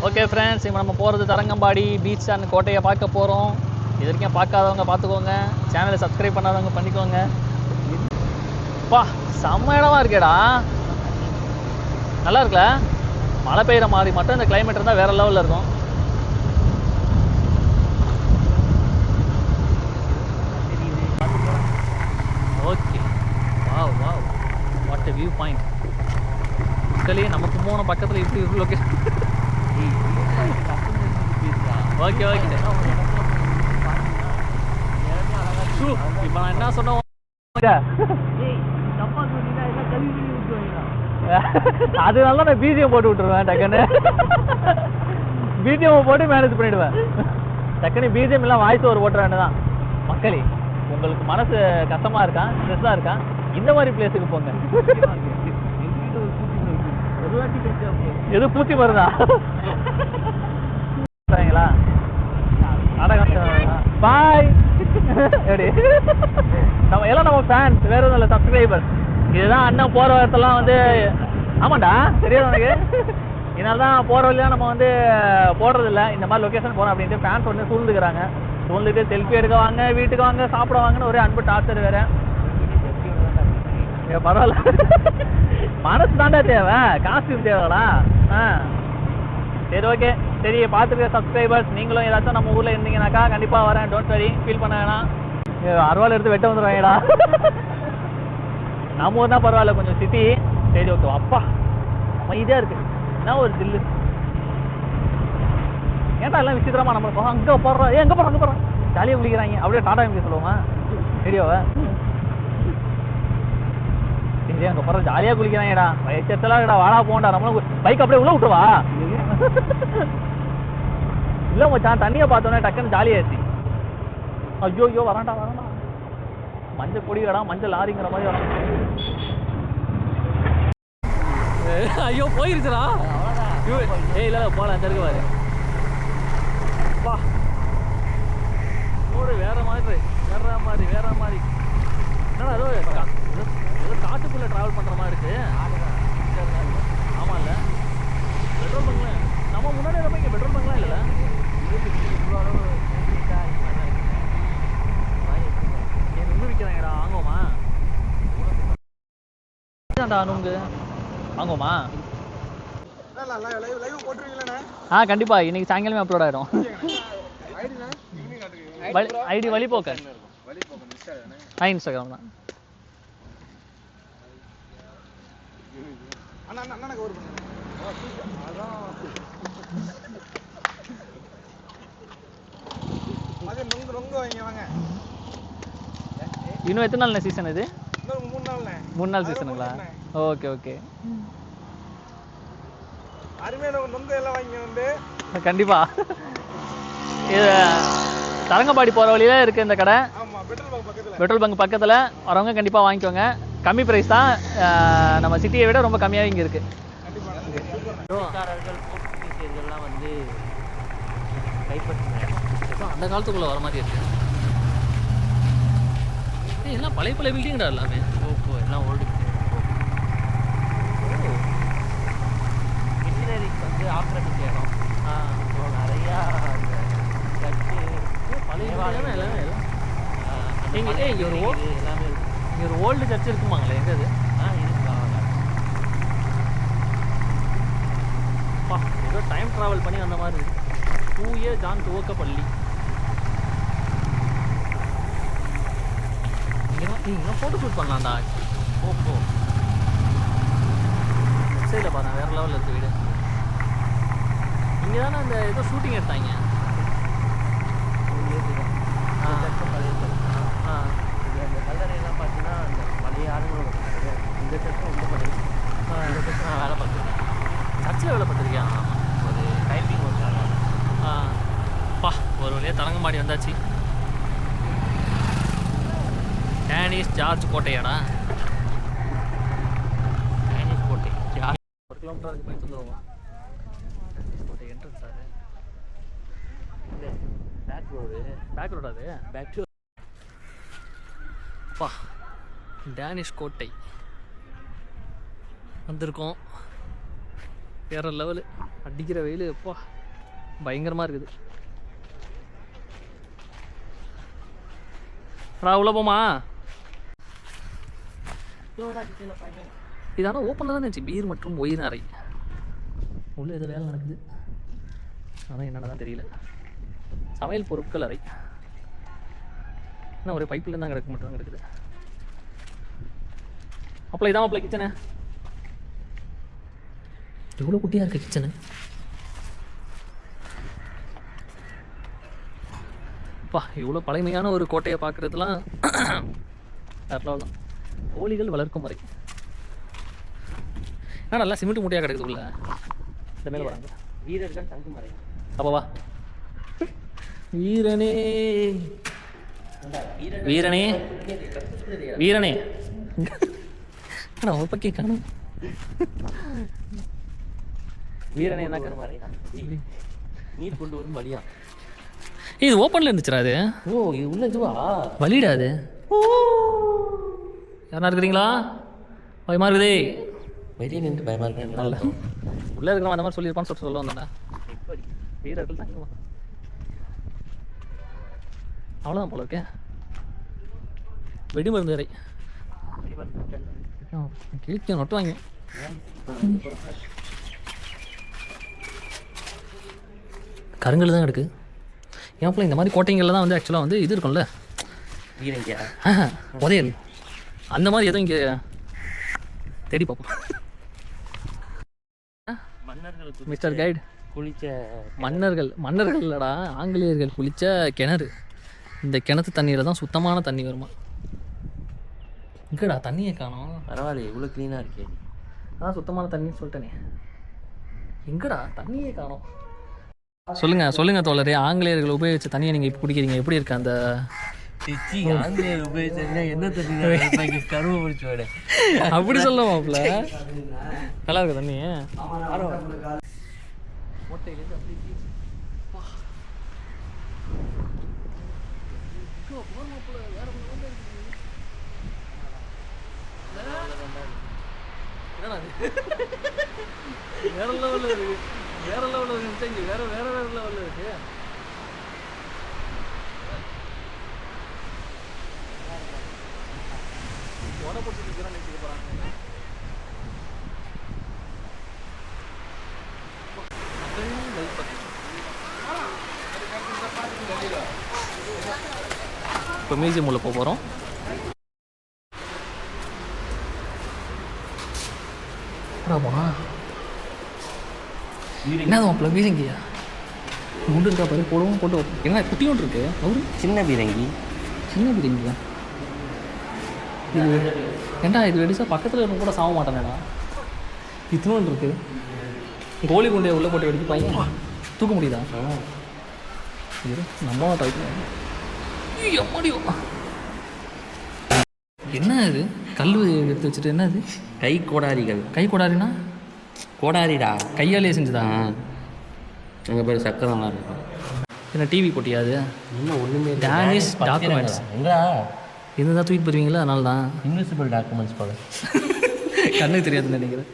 Okay friends, இப்போ நம்ம போகிறது தரங்கம்பாடி பீச் அண்ட் கோட்டையை பார்க்க போகிறோம். இது வரைக்கும் பார்க்காதவங்க பார்த்துக்கோங்க, சேனலை சப்ஸ்கிரைப் பண்ணாதவங்க பண்ணிக்கோங்க. பா செம்ம இடமா இருக்கேடா, நல்லா இருக்குல்ல? மழை பெய்கிற மாதிரி மட்டும் இந்த கிளைமேட் இருந்தால் வேறு லெவலில் இருக்கும். Okay, wow wow, what a view point. மக்களே, நம்ம கும்பகோணம் பக்கத்தில் இப்படி ஒரு லொக்கேஷன். ஓகே ஓகே, இப்போ நான் என்ன சொன்னேன், அதனால நான் பிஜிஎம் போட்டு விட்டுருவேன். டக்குன்னு பிஜிஎம் போட்டு மேனேஜ் பண்ணிடுவேன். டக்குன்னு பிஜிஎம் எல்லாம் வாய்ஸ் ஓவர் போட்டுற வேண்டியதான். மக்களே, உங்களுக்கு மனசு கஷ்டமா இருக்கா, ஸ்ட்ரெஸ்ஸாக இருக்கா, இந்த மாதிரி பிளேஸுக்கு போங்க. எது பூச்சி மருந்தா? பாய். நம்ம எல்லாம் நம்ம ஃபேன்ஸ், வேற ஒன்றும் இல்லை, சப்ஸ்கிரைபர்ஸ். இதுதான் அண்ணன் போகிற இடத்தெல்லாம் வந்து, ஆமாண்டா தெரியாது எனக்கு. இதனால தான் போகிற வழியாக நம்ம வந்து போடுறதில்ல, இந்த மாதிரி லொக்கேஷன் போகிறோம் அப்படின்ட்டு ஃபேன்ஸ் வந்து சூழ்ந்துக்கிறாங்க. சூழ்ந்துட்டு செல்ஃபி எடுக்க வாங்க, வீட்டுக்கு வாங்க, சாப்பிட வாங்கன்னு ஒரே அன்பு டார்ச்சர் வேறு. பரவாயில்ல, மனசு தாண்டா தேவை, காஸ்டியூம் தேவைடா. சரி ஓகே, சரி பார்த்துருக்க சப்ஸ்கிரைபர்ஸ், நீங்களும் ஏதாச்சும் நம்ம ஊரில் இருந்தீங்கன்னாக்கா கண்டிப்பாக வரேன், டோன்ட் வரி, ஃபீல் பண்ண வேணாம். அருவாள் எடுத்து வெட்ட வந்துடுவாங்கடா. நம்ம ஊர் தான் பரவாயில்ல, கொஞ்சம் சிட்டி. சரி ஓகே, அப்பா அமைதியாக இருக்குது, என்ன ஒரு தில்லு. ஏன்டா எல்லாம் விசித்திரமா நம்ம போகிறோம், அங்கே போடுறோம், எங்கே போகிறோம், அங்கே போகிறோம், ஜாலியாக குளிக்கிறாங்க. அப்படியே டாடா எங்கே சொல்லுவோமா சரியாவ? சரி, அங்கே போகிற ஜாலியாக குளிக்கிறாங்கடா, வயசெல்லாம் இருக்கடா, வாடா போண்டா, நம்மளும் பைக் அப்படியே உள்ள விட்டுருவா. இல்லை மச்சான், தண்ணியை பார்த்தோன்னே டக்குன்னு ஜாலியாகிடுச்சு. ஐயோ ஐயோ, வராண்டா வராண்டா, மஞ்சள் கொடிக்கடா, மஞ்சள் லாரிங்கிற மாதிரி வரான். ஐயோ போயிருச்சுடா. ஏய் இல்லை போகலாம், அந்த இருக்கு பாரு. பா ரோடு வேற மாதிரி, வேற மாதிரி, வேற மாதிரி. என்னடா ஏதோ ஏதோ காட்டுக்குள்ளே ட்ராவல் பண்ணுற மாதிரி இருக்கு. ஆமாம் இல்லை, பெட்ரோல் பங்க்ல நம்ம முன்னாடி இருப்போம், இங்கே பெட்ரோல் பங்க்லாம் இல்லைல்ல. நுங்கு விற்கிறாங்கடா, வாங்குவோமா? நுங்கு வாங்குவோமா? கண்டிப்பாக இன்னைக்கு சாயங்காலமே அப்லோட் ஆயிடும். ஐடி வழிபோக்கன், இன்ஸ்டாகிராம் தான். இன்னும் எத்தனை நாள் சீசன் இது? 3 நாள் சீசனுங்களா? ஓகே ஓகே, கண்டிப்பா. இது தரங்கம்பாடி போகிற வழியில இருக்கு இந்த கடை, பெட்ரோல் பங்க் பக்கத்தில். வரவங்க கண்டிப்பாக வாங்கிக்கோங்க, கம்மி ப்ரைஸ் தான், நம்ம சிட்டியை விட ரொம்ப கம்மியாக இங்கே இருக்குது. வந்து கைப்பற்றின அந்த காலத்துக்குள்ளே வர மாதிரி இருக்கு. எல்லாம் பழைய பழைய பில்டிங்கடா எல்லாமே. ஓப்போ எல்லாம் ஓல்டு. இன்ஜினியரிங் வந்து ஆக்கிரமிச்ச இடம். நிறையா சர்ச்சு பழைய எல்லாமே எல்லாம். இங்கே இங்கே ஒரு எல்லாமே இங்கே ஒரு ஓல்டு சர்ச் இருக்குமாங்களே, எங்கே அது? இருக்குப்பா, ஏதோ டைம் ட்ராவல் பண்ணி அந்த மாதிரி இருக்கு. 2 இயர் ஜான் துவக்கப்பள்ளி. இங்கே ஃபோட்டோ ஷூட் பண்ணலாம்டா. ஓப்போ சைடில் பாருங்க, வேறு லெவலில் இருக்குது வீடு. இங்கே தானே அந்த ஏதோ ஷூட்டிங் எடுத்தாங்க. அந்த கல்லறையெல்லாம் பார்த்தீங்கன்னா அந்த பழைய ஆளுங்களோட இந்த சர்ச்சும் ரொம்ப பழைய. இந்த சர்ச்சு நான் வேலை பார்த்துருக்கேன். சர்ச்சில் வேலை பார்த்துருக்கியா? ஒரு டைப்பிங் ஒர்க். பா ஒரு வழியாக தரங்கம்பாடி வந்தாச்சு. Danish George கோட்டையாடா? டேனிஷ் கோட்டை 1 கிலோமீட்டர் அதுக்கு போய் வந்துடுவோம். கோட்டை என்ட்ரன்ஸ் அது இல்லை, பேக் ரோடு. பேக் ரோடு அது, பேக் ரோடு. பா டேனிஷ் கோட்டை வந்திருக்கோம். வேற லெவலு. அடிக்கிற வெயில் எப்பா பயங்கரமாக இருக்குது. உள்ள போமா? இது ஆனால் ஓப்பனில் தான் இருந்துச்சு. பீர் மற்றும் ஒயின் அறை. உள்ளே எது வேலை நடக்குது, ஆனால் என்னென்ன தான் தெரியல. சமையல் பொருட்கள் அறை என்ன ஒரு பைப்பில் தான் கிடக்க மட்டும் தான் கிடக்குது. அப்போ இதான் அப்போ கிச்சனு எவ்வளோ குட்டியாக இருக்குது கிச்சனு. அப்பா இவ்வளோ பழமையான ஒரு கோட்டையை பார்க்குறதுலாம் தான். கோழிகள் வளர்க்கும் முறை ஆனால் நல்லா சிமெண்ட் மூட்டையாக கிடக்குது உள்ள. இந்த மேலே வராங்க வீரர்கள் தங்கும் முறை. அப்போ வா வீரனே வீரனே வீரனே நான் பக்கி காணும். வீரனே என்ன நீர் கொண்டு வரும் வழியா? இது ஓப்பனில் இருந்துச்சுடா அது. ஓ இது உள்ள இதுவா வழிடா அது. யாரா இருக்கிறீங்களா? பயமா இருக்குதே. வெளியே நின்று பயமா இருக்கேன். நல்ல உள்ளே இருக்கிறவன் அந்த மாதிரி சொல்லியிருப்பான்னு சொல்ல வந்தாண்டா. வீரர்கள் தங்குமா அவ்வளோதான் போல இருக்கேன். வெடி மருந்து வரை கிழிக்க நொட்டுவாங்க. கருங்கல் தான் கிடக்கு. ஏன் போல இந்த மாதிரி கோட்டைங்களில் தான் வந்து ஆக்சுவலாக வந்து இது இருக்கும்ல உதயல் அந்த மாதிரி எதுவும் இங்கே தேடி பார்ப்போம். மிஸ்டர் கைடு குளிச்ச மன்னர்கள் இல்லடா, ஆங்கிலேயர்கள் குளித்த கிணறு. இந்த கிணத்து தண்ணியில் தான் சுத்தமான தண்ணி வருமா. இங்கடா தண்ணியை காணோம். பரவாயில்ல இவ்வளோ க்ளீனாக இருக்கே. அதான் சுத்தமான தண்ணின்னு சொல்லிட்டேனே. எங்கடா தண்ணியே காணோம். சொல்லுங்க தோழரே, ஆங்கிலேயர்கள் உபயோகிச்ச தண்ணியை நீங்கள் இப்போ குடிக்கிறீங்க, எப்படி இருக்கு அந்த ஆங்கிலேயர் உபயோகிச்சா என்ன தண்ணி கருவை பிடிச்சோட அப்படி சொல்ல மாப்பிள்ள. நல்லா இருக்கு தண்ணி. கோட்டையிலேருந்து அப்படி வேற லெவலில் இருக்கு. வேற லெவலில் இருந்துச்சா இங்கே வேற லெவலில் இருக்கு. உடம்பு நினைச்சிட்டு போறாங்க. இப்போ மியூசியம் உள்ள போகிறோம். என்னது மாப்பிள்ள பீரங்கியா? குண்டு இருக்கா பாரு, போடுவோம் போட்டு என்ன குட்டி ஒன்று இருக்கு. அவரு சின்ன பீரங்கியா? இது ஏண்டா இது வெடிச்சா பக்கத்தில் இருக்க கூட சாக மாட்டேனேடா. இத்தனோன்னு இருக்கு. கோழி குண்டையை உள்ளே போட்டு வெடிக்க பையன் தூக்க முடியுதா? இது நம்ம ட்ரை பண்ண. என்ன இது கல் எடுத்து வச்சுட்டு என்னது? கை கோடாரினா கோடாரிடா, கையாலே செஞ்சுதான். அங்கே பேர் சக்கரம்லாம் இருக்கும். என்ன டிவி போட்டியாது? இன்னும் ஒன்றுமே டேனிஷ் டாக்குமெண்ட்ஸ் எங்களா இதுதான் தூக்கிட்டு போயிருவீங்களா? அதனால தான் இன்விசிபிள் டாக்குமெண்ட்ஸ் போல கண்ணுக்கு தெரியாதுன்னு நினைக்கிறேன்.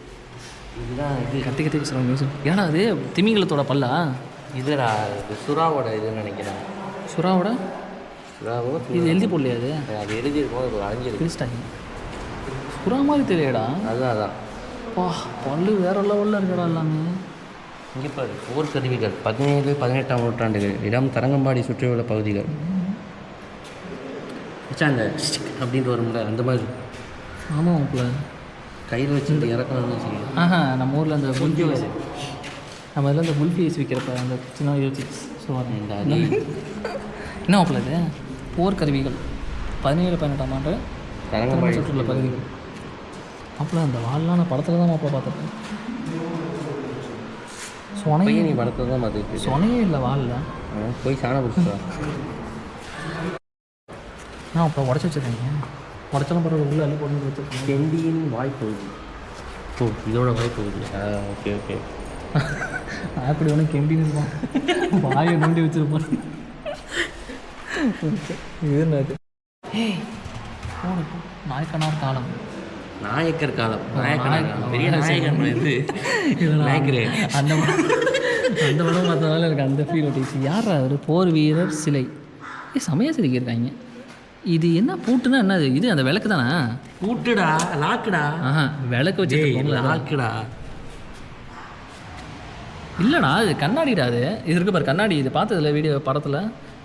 இதுதான் இது கற்றுக்க சொல்லுங்கள் மியூசியம். ஏன்னா அது திமிங்கலத்தோட பல்லா? இதுடா இது சுறாவோட இதுன்னு நினைக்கிறேன். சுறாவோ இது எழுதி போடலையா? அது எழுதியிருக்கோம், அது அழிஞ்சிருக்கு. கிறிஸ்டாங்க சுறா மாதிரி தெரியடா. அதான் வா பல்லு வேற லெவலில் இருக்கடா எல்லாமே. இங்கே பாரு போர் கருவிகள் 17-18ஆம் நூற்றாண்டுகள். இடம் தரங்கம்பாடி சுற்றியுள்ள பகுதிகள். அந்த அப்படின்ட்டு வரும்ல அந்த மாதிரி. ஆமாம் உங்களை கையில் வச்சு இறக்கணும்னு வச்சுக்கோங்க. நம்ம ஊரில் அந்த குல்ஃபி நம்ம இதில் அந்த குல்ஃபி ஐஸ் விற்கிறப்ப அந்த சின்ன யோசிச்சு சொல்லுவாங்க. என்ன மாப்பிள்ள இது? போர் கருவிகள் 17-18ஆம் ஆண்டு தரங்கம்பாடி சுற்றியுள்ள பகுதிகள். மாப்பிள்ள அந்த வால்லாம் நான் படத்தில் தான் மாப்பிள்ள பார்த்துருக்கேன். சொனையே நீ படத்தில் தான் பார்த்துருக்கு. சொனையே இல்லை வாலில் போய் சாண பிடிச்சா நான் அப்போ உடச்சி வச்சுருக்கீங்க. உடச்சாலும் பரவாயில்ல, உள்ளே எல்லாம் போட்டு வச்சுருக்கேன். கெண்டியின் வாய்ப்பகுதி. ஓ இதோட வாய்ப்பகுதி. ஓகே அப்படி ஒன்று கெண்டின்னு இருப்பான், வாயை நோண்டி வச்சுருப்பான். ஓகே இது என்னது? ஏய் போனப்போ நாய்க்கனார் காலம். நாயக்கர் காலம் பெரிய நாயகர் நாயக்கர் அந்த படம் பார்த்ததால எனக்கு அந்த ஃபீல் ஓட்டிச்சு. யார் அவர்? போர் வீரர் சிலை. செமையாக செதுக்கியிருக்காங்க. இது என்ன பூட்டுனா என்னது? இது அந்த விளக்கு தானே? பூட்டுடா, லாக்குடா. விளக்கு வச்சு லாக்குடா இல்லைடா, அது கண்ணாடிடா. அது இது இருக்கு பாரு கண்ணாடி. இது பார்த்ததுல வீடியோ படத்தில்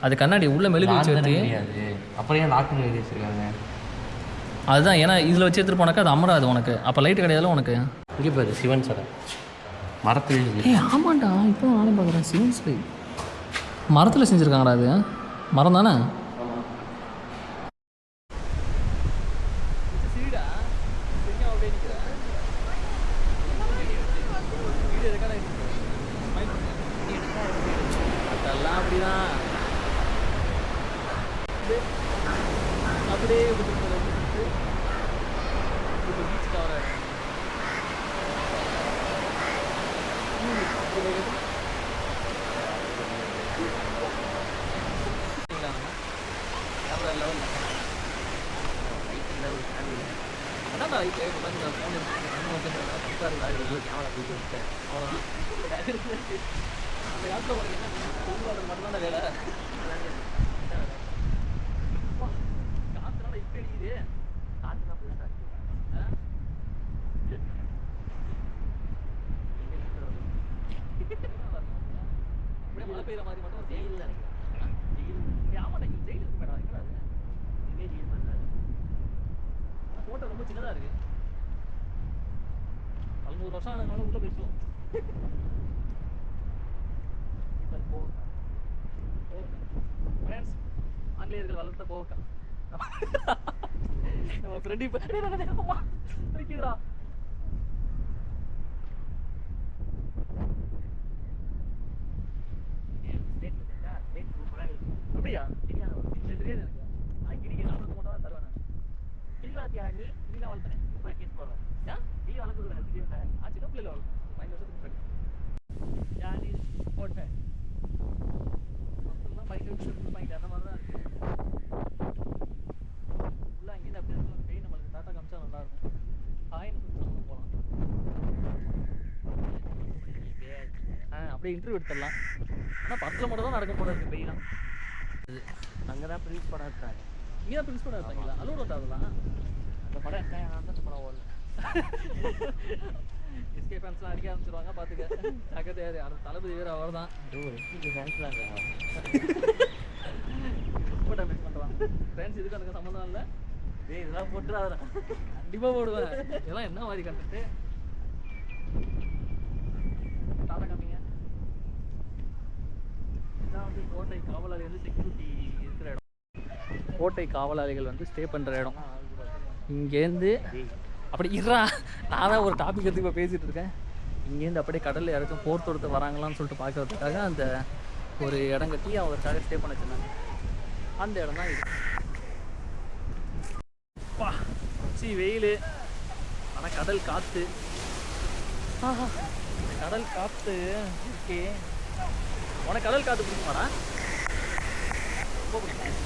அது கண்ணாடி உள்ளே மெழுகு வச்சு வச்சு அப்புறம் ஏன் லாக்குன்னு எழுதி வச்சுருக்காங்க? அதுதான், ஏன்னா இதில் வச்சு எடுத்துகிட்டு போனாக்கா அது அமராது உனக்கு. அப்போ லைட்டு கிடையாது உனக்கு. இங்கே பாரு சிவன் சடை மரத்தில். ஆமாண்டா, இப்போ நானும் பார்க்குறேன். சிவன் சிலை மரத்தில் செஞ்சுருக்காங்கடா. அது மரம் தானே? அப்படியே மழை பெய்யுற மாதிரி மட்டும் ஜெயிலில் ஆமாடா, இது ஜெயில் இருக்கு மேடம். எங்கடா அது? ஃபோட்டோ ரொம்ப சின்னதாக இருக்கு. 400 வருஷம் ஆனதுனால உள்ள பேசுவோம். ஆங்கிலேயர்கள் வளர்த்த போக்கா நம்ம ஃப்ரெண்ட் இப்போ இருக்குதா? அப்படியா? தெரியாது எனக்கு. நான் கிரிக்கெட் சாப்பிட போட்டா தான் தருவேன். கிரிக்கெட் நீ கிரிக்கெட் வளர்த்தேன். இப்போ கேஸ் போடுறேன். ஏன் நீ வளர்க்குறது சின்ன பிள்ளைல வளர்த்தேன். 5 வருஷத்துக்கு முன்னாடி யார் நீ போட்டேன் மொத்தம்லாம் 5 வருஷத்துக்கு வாங்கிட்டு அந்த மாதிரி தான் இருக்கு. ஃபுல்லாக அங்கேருந்து அப்படியே இருக்கும். பெயின் நம்மளுக்கு டாட்டா காமிச்சா நல்லா இருக்கும். ஹாய்னு சொல்லி நம்ம போகலாம். அப்படியே இன்டர்வியூ எடுத்துடலாம். ஆனால் படத்தில் மட்டும் தான் நடக்க போட இருக்கு. பெயினாக அங்கே தான் ப்ரின்ஸ் படம் எடுத்தாங்க. இங்கே தான் பிரின்ஸ் படம் எடுத்தாங்களா? அலோடு வந்தாதுலாம் அந்த படம் எடுத்தாங்க. நான் தான் அந்த படம் ஓடல. எஸ்கே ஃபேன்ஸ்லாம் அடிக்க ஆரம்பிச்சிருவாங்க பார்த்துக்க. ஜாக்கிரதை. அந்த தளபதி வேறு அவர் தான். ஃபேன்ஸ்லாம் ரொம்ப டேமேஜ் பண்ணுறான். ஃப்ரெண்ட்ஸ் இதுக்கு எனக்கு சம்மந்தம் இல்லை. இதெல்லாம் போட்டுறாத. கண்டிப்பாக போடுவேன். இதெல்லாம் என்ன மாதிரி கண்டுட்டு டாடா காமிங்க. இதுதான் வந்து கோட்டை காவலாளி வந்து செக்யூரிட்டி இருக்கிற இடம். கோட்டை காவலாளிகள் வந்து ஸ்டே பண்ணுற இடம். இங்கேருந்து அப்படி இருறா, நான் தான் ஒரு டாபிக் எடுத்து இப்போ பேசிகிட்டு இருக்கேன். இங்கேருந்து அப்படியே கடலில் யாராச்சும் போர் தொடுத்து வராங்களான்னு சொல்லிட்டு பார்க்கறதுக்காக அந்த ஒரு இடம் கட்டி அவருக்காக ஸ்டே பண்ண வச்சுருந்தாங்க. அந்த இடம் தான் இது. பா வெயில், ஆனால் கடல் காற்று. கடல் காற்று ஓகே. உனக்கு கடல் காற்று பிடிக்குமாடா? ரொம்ப பிடிக்கும்.